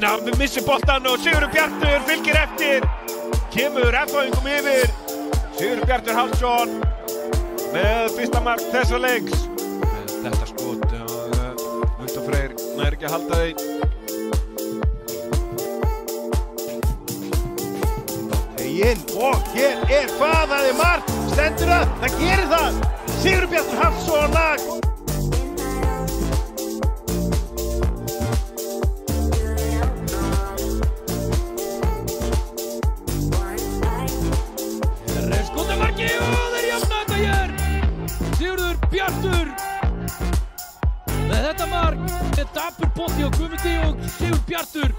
Daniel missir boltann og Sigurður Bjartur fylgir eftir. Kemur F-fáingum yfir. Sigurður Bjartur Hallsson með fyrsta mark þessa leiks. Með þetta skot og Viktor Freyr nær ekki að halda því. Heginn og hér hvað, það mark. Stendur það gerir það. Sigurður Bjartur Hallsson lag. Bjartur með þetta mark, með dapur bolti og Guðmundi og Sigurður Bjartur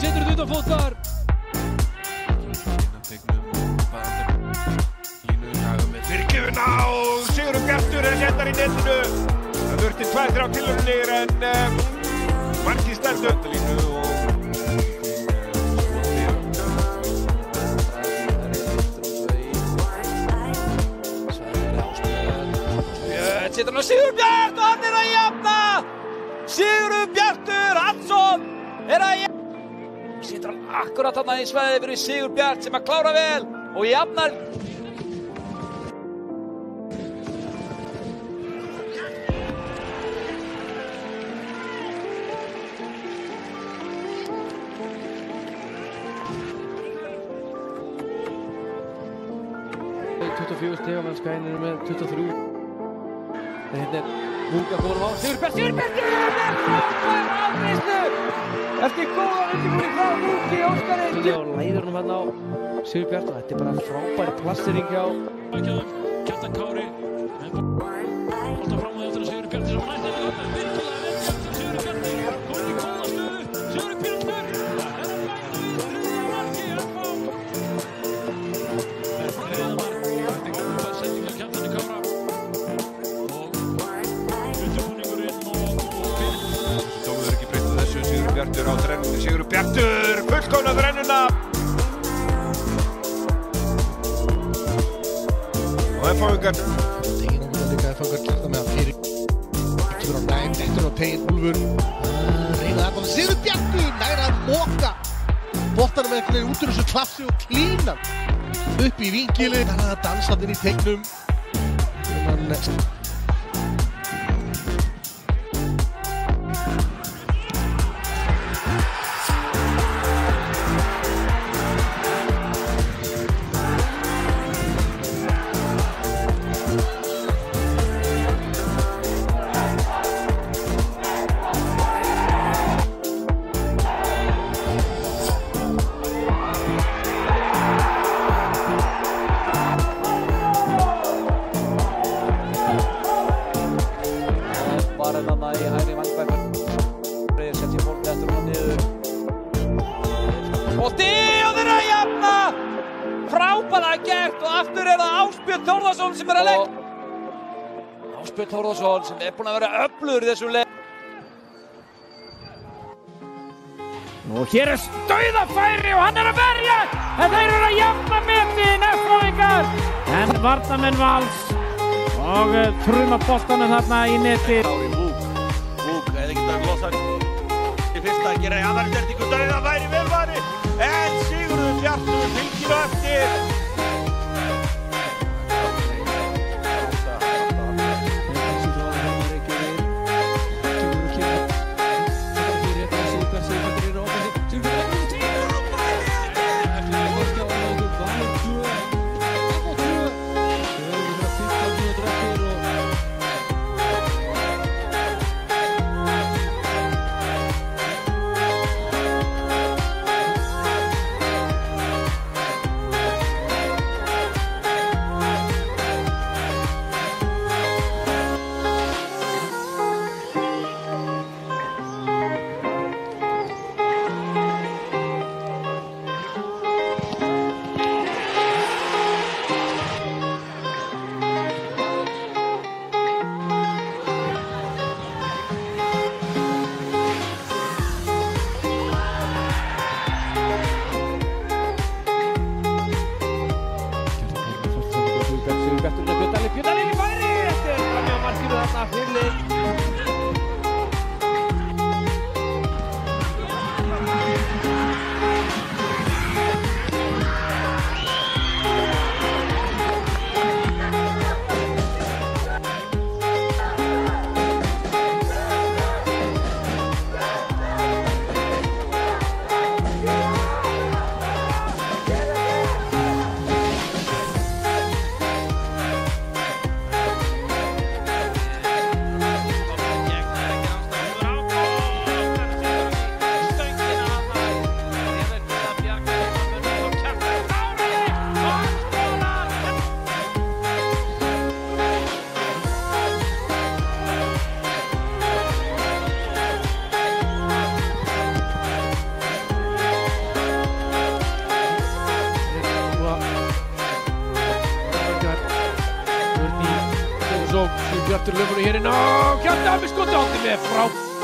setur þetta utan fótar. Línu með fyrirgjöfuna og Sigurður Bjartur settar í netinu. Það þurfti 2-3 tilraunir en markið stendur. Línu og setur hann á Sigurður Bjart og hann að jafna. Sigurður Bjartur Hallsson að jafna. Setur hann akkurat þarna í svæðið fyrir Sigurður Bjart sem að klára vel og jafnar. Stigamennskan er með 23. Hérna Múka komur á Sigurður Bjartur afgreiðslu eftir góða undirbúning frá Múki Óskarinn. Og læður hann á Sigurður Bjartur. Þetta bara frábær plastering hjá Kjartan Kári bolta fram á þetta Sigurður Bjartur sem næst Sigurður Bjartur Bjartur á þrennunni, Sigurður Bjartur, fullkomna þrennuna. Og F-fáingar. Tegin Úlfur líka F-fáingar kjarta með að fyrir. Kemur á næm, eftir á Tegin Úlfur. Reyna þarna, Sigurður Bjartur, næra að móka. Bottanum með einhvern veginn út úr þessu klapsi og klínan. Upp í vingili, það er dansandinn í tegnum. Þarna í hægri vangbækar setja fólk eftir hún niður bolti og þeir að jafna frábærlega gert og aftur er það Ásbjörn Þórðarsson sem er að leik Ásbjörn Þórðarsson sem er búinn að vera öflugur í þessum leik og hér er dauðafæri og hann er að verja en þeir eru að jafna metin F-fáingar en varnarmenn Vals og truma boltanum þarna í neti Vúk, eða ekki það losar í fyrsta að gera í annari stertingu það væri velværi en Sigurður Bjartur fylgir á eftir Björn færi eftir framhjá markinu þarna fyrir Bjartur löfur hér inn og Kjartan með skoti með frá